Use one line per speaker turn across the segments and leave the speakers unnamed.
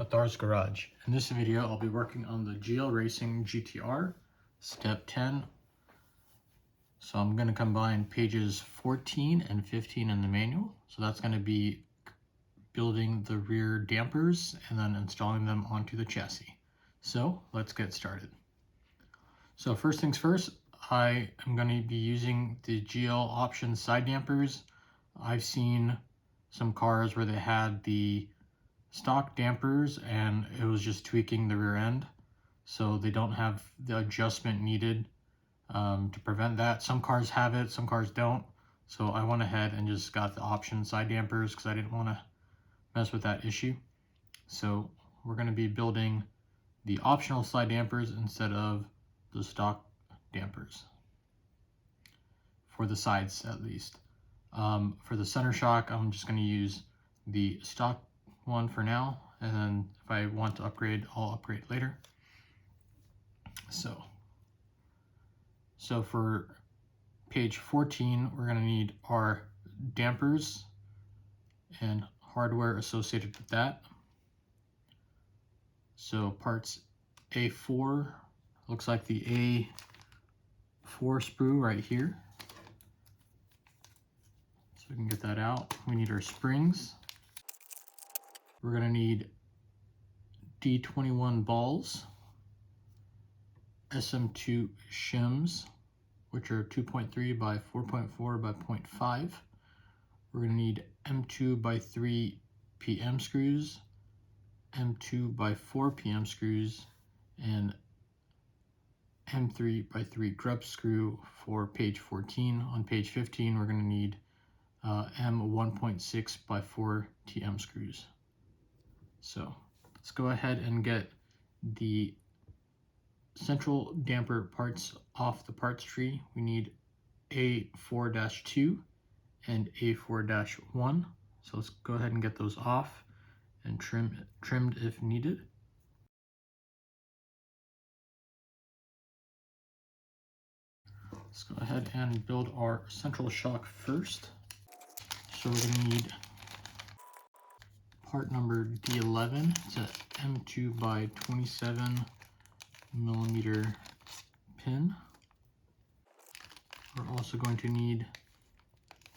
at Thar's Garage. In this video, I'll be working on the Racing GTR Step 10. So I'm going to combine pages 14 and 15 in the manual. So that's going to be building the rear dampers and then installing them onto the chassis. So let's get started. So first things first, I am going to be using the GL option side dampers. I've seen some cars where they had the stock dampers and it was just tweaking the rear end, so they don't have the adjustment needed to prevent that. Some cars have it, some cars don't, so I went ahead and just got the option side dampers because I didn't want to mess with that issue. So we're going to be building the optional side dampers instead of the stock dampers, for the sides at least. For the center shock, I'm just going to use the stock one for now, and then if I want to upgrade, I'll upgrade later. So for page 14, we're going to need our dampers and hardware associated with that. So parts A4, looks like the A4 sprue right here. So we can get that out. We need our springs. We're going to need D21 balls, SM2 shims, which are 2.3 by 4.4 by 0.5. We're going to need M2 by 3 PM screws, M2 by 4 PM screws, and M3 by 3 grub screw for page 14. On page 15, we're going to need M1.6 by 4 TM screws. So let's go ahead and get the central damper parts off the parts tree. We need A4-2 and A4-1. So let's go ahead and get those off and trimmed if needed. Let's go ahead and build our central shock first. So we're going to need part number D11. It's a M2 by 27 millimeter pin. We're also going to need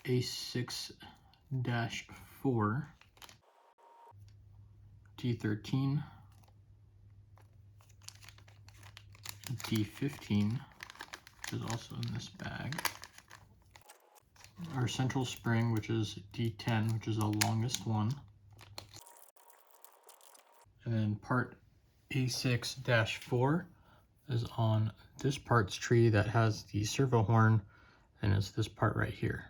A6-4 D13, D15, which is also in this bag. Our central spring, which is D10, which is the longest one. And then part A6-4 is on this parts tree that has the servo horn, and it's this part right here.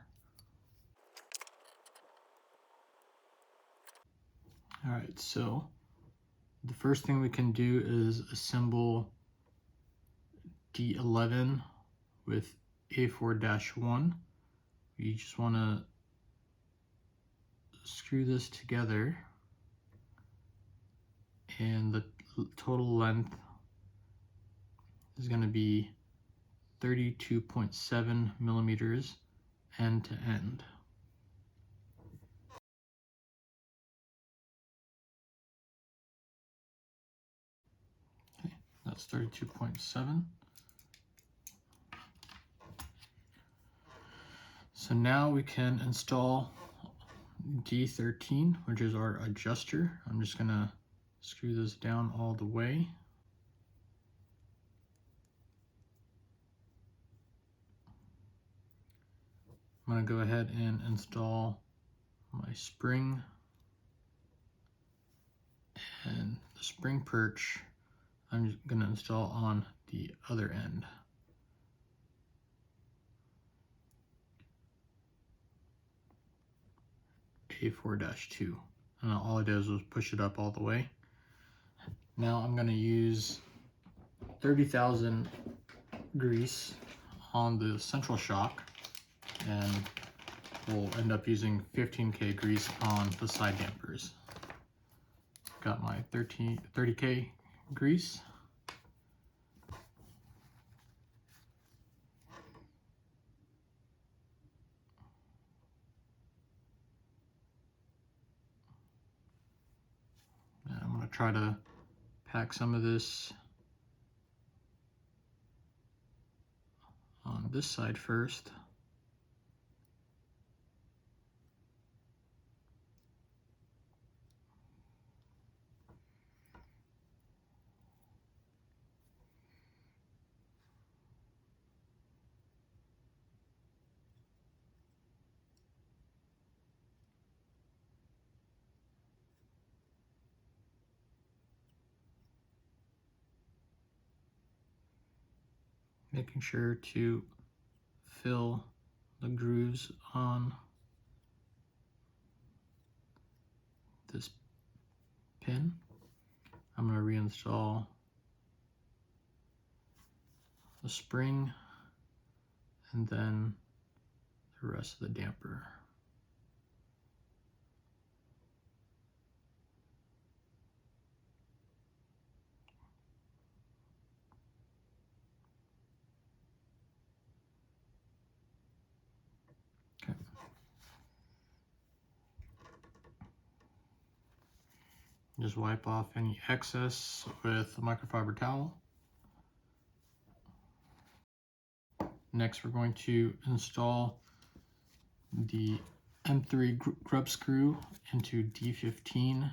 All right, so the first thing we can do is assemble D11 with A4-1. You just want to screw this together, and the total length is going to be 32.7 millimeters end to end. Okay, that's 32.7. So now we can install D13, which is our adjuster. I'm just going to screw this down all the way. I'm going to go ahead and install my spring and the spring perch. I'm just going to install on the other end. A4-2, and all I did was push it up all the way. Now I'm going to use 30,000 grease on the central shock, and we'll end up using 15K grease on the side dampers. Got my 30K grease. try to pack some of this on this side first. Making sure to fill the grooves on this pin. I'm going to reinstall the spring and then the rest of the damper. Okay. Just wipe off any excess with a microfiber towel. Next, we're going to install the M3 grub screw into D15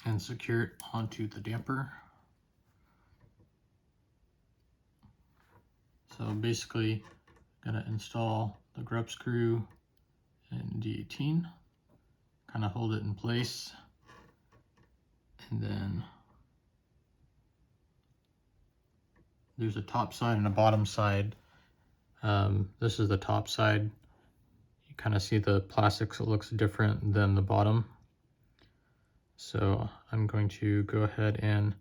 and secure it onto the damper. So basically, I'm gonna install the grub screw in D18, kind of hold it in place, and then there's a top side and a bottom side. This is the top side. You kind of see the plastics, it looks different than the bottom. So I'm going to go ahead and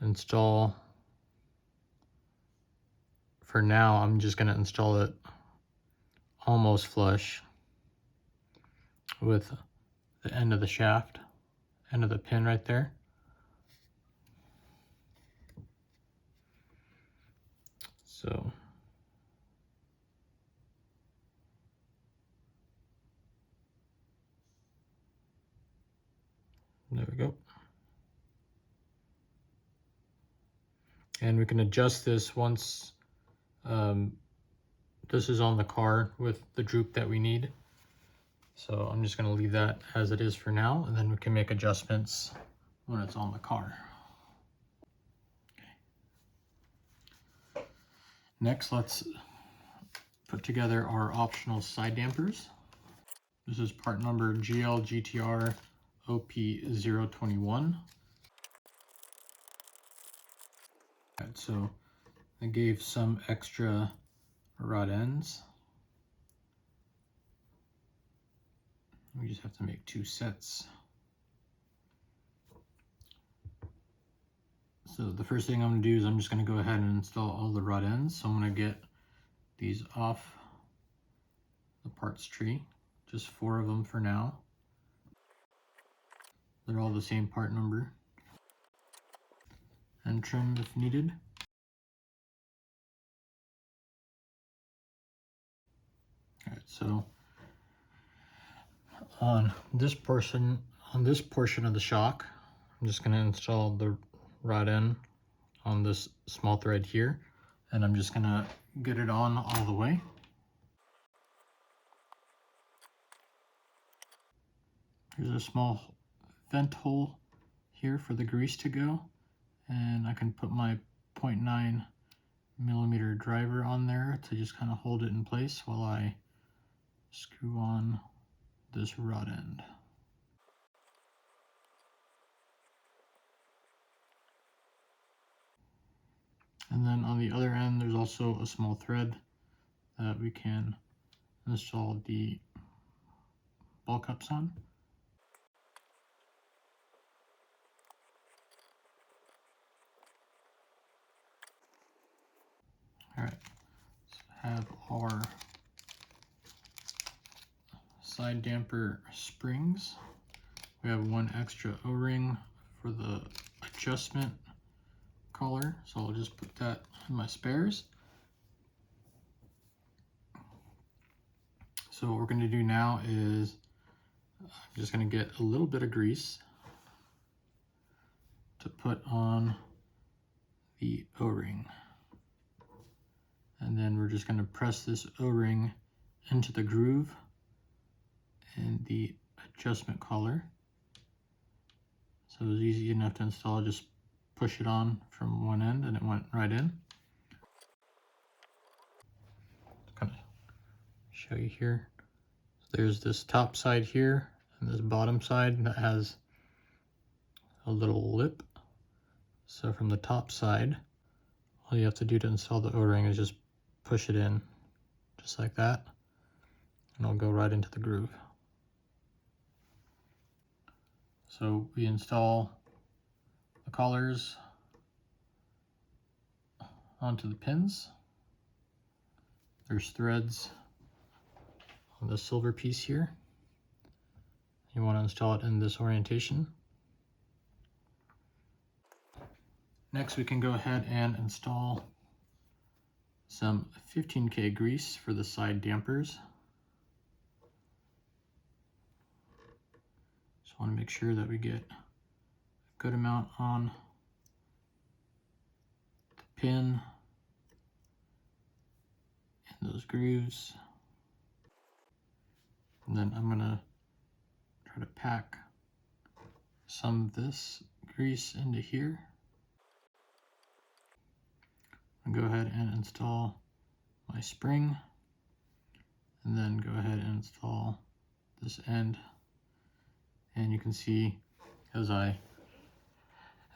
install. For now, I'm just going to install it almost flush with the end of the shaft, end of the pin right there. So there we go. And we can adjust this once this is on the car with the droop that we need. So I'm just going to leave that as it is for now, and then we can make adjustments when it's on the car. Okay. Next, let's put together our optional side dampers. This is part number GL-GTR OP021. So I gave some extra rod ends. We just have to make 2 sets. So the first thing I'm going to do is I'm just going to go ahead and install all the rod ends. So I'm going to get these off the parts tree, just 4 of them for now. They're all the same part number. And trim if needed. Alright, so on this portion of the shock, I'm just going to install the rod end on this small thread here, and I'm just going to get it on all the way. There's a small vent hole here for the grease to go, and I can put my 0.9 millimeter driver on there to just kind of hold it in place while I screw on this rod end. And then on the other end, there's also a small thread that we can install the ball cups on. All right, so have our side damper springs. We have 1 extra O-ring for the adjustment collar, so I'll just put that in my spares. So what we're going to do now is I'm just going to get a little bit of grease to put on the O-ring. And then we're just going to press this O-ring into the groove and the adjustment collar. So it was easy enough to install, just push it on from one end and it went right in. Kind of show you here. So there's this top side here and this bottom side that has a little lip. So from the top side, all you have to do to install the O-ring is just push it in just like that, and it'll go right into the groove. So we install the collars onto the pins. There's threads on the silver piece here. You want to install it in this orientation. Next we can go ahead and install some 15K grease for the side dampers. Just want to make sure that we get a good amount on the pin and those grooves. And then I'm going to try to pack some of this grease into here. I'll go ahead and install my spring, and then go ahead and install this end. And you can see as I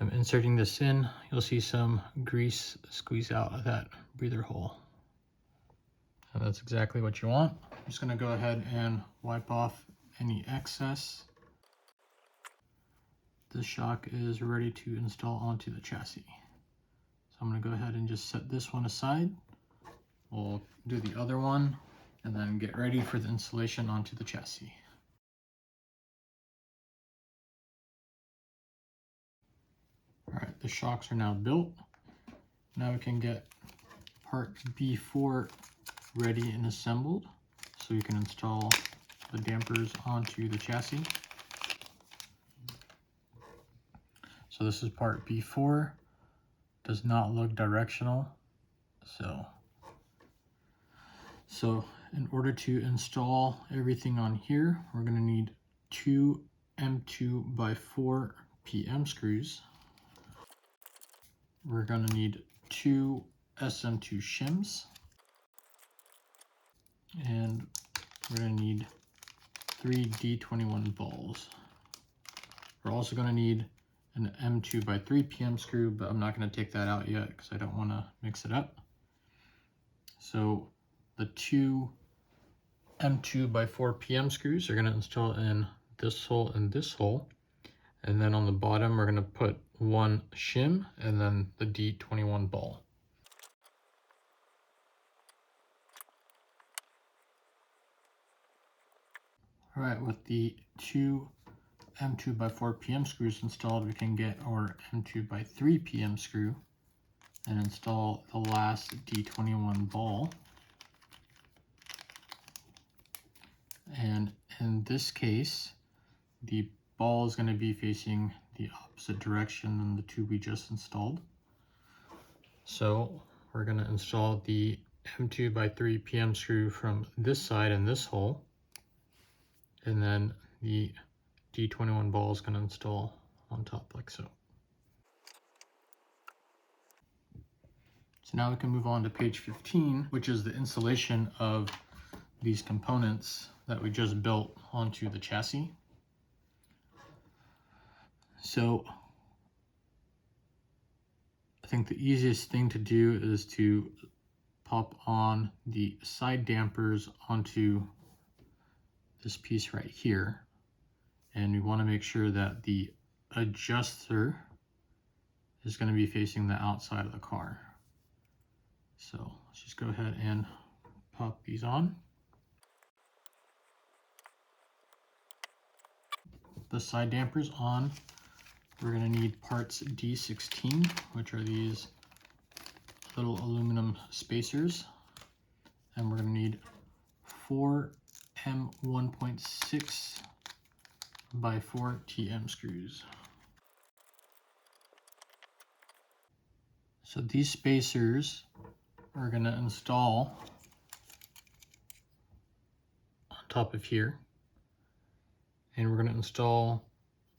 am inserting this in, you'll see some grease squeeze out of that breather hole. And that's exactly what you want. I'm just going to go ahead and wipe off any excess. This shock is ready to install onto the chassis. So I'm going to go ahead and just set this one aside. We'll do the other one and then get ready for the installation onto the chassis. Alright, the shocks are now built. Now we can get part B4 ready and assembled so we can install the dampers onto the chassis. So this is part B4. Does not look directional. So in order to install everything on here, we're going to need 2 M2x4 PM screws. We're going to need 2 SM2 shims. And we're going to need 3 D21 balls. We're also going to need an M2x3 PM screw, but I'm not going to take that out yet because I don't want to mix it up. So the 2 M2x4 PM screws are going to install in this hole and this hole. And then on the bottom, we're going to put 1 shim and then the D21 ball. All right, with the 2 M2x4 PM screws installed, we can get our M2x3 PM screw and install the last D21 ball. And in this case, the ball is going to be facing the opposite direction than the two we just installed. So we're going to install the M2x3 PM screw from this side in this hole, and then the D21 ball is going to install on top like so. So now we can move on to page 15, which is the installation of these components that we just built onto the chassis. So I think the easiest thing to do is to pop on the side dampers onto this piece right here. And we want to make sure that the adjuster is going to be facing the outside of the car. So let's just go ahead and pop these on. The side dampers on, we're going to need parts D16, which are these little aluminum spacers. And we're going to need 4 M1.6 by 4 TM screws. So these spacers are going to install on top of here, and we're going to install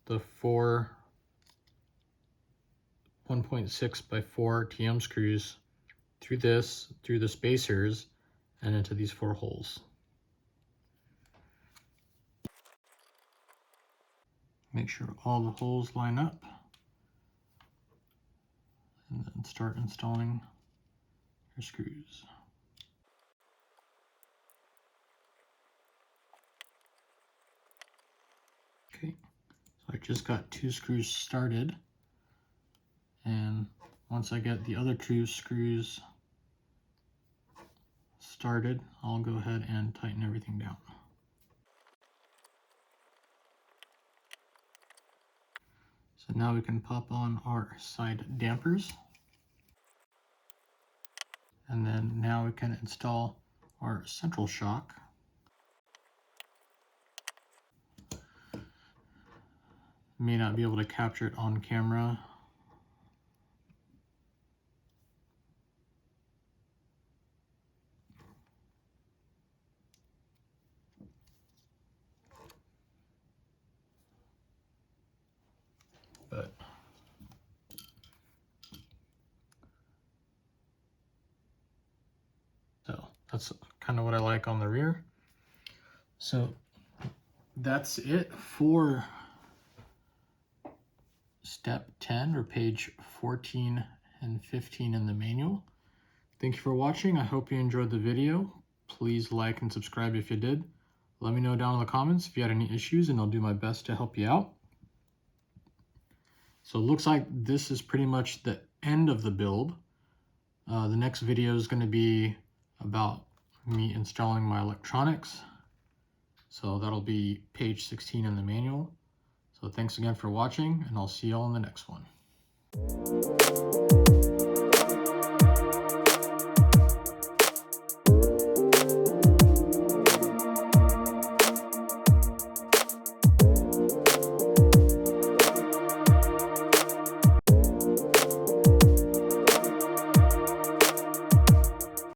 the 4 1.6 by 4 TM screws through the spacers, and into these 4 holes. Make sure all the holes line up, and then start installing your screws. Okay, so I just got 2 screws started, and once I get the other 2 screws started, I'll go ahead and tighten everything down. So now we can pop on our side dampers, and then now we can install our central shock. May not be able to capture it on camera. But so that's kind of what I like on the rear. So that's it for step 10, or page 14 and 15 in the manual. Thank you for watching. I hope you enjoyed the video. Please like and subscribe if you did. Let me know down in the comments if you had any issues, and I'll do my best to help you out. So it looks like this is pretty much the end of the build. The next video is going to be about me installing my electronics. So that'll be page 16 in the manual. So thanks again for watching, and I'll see you all in the next one.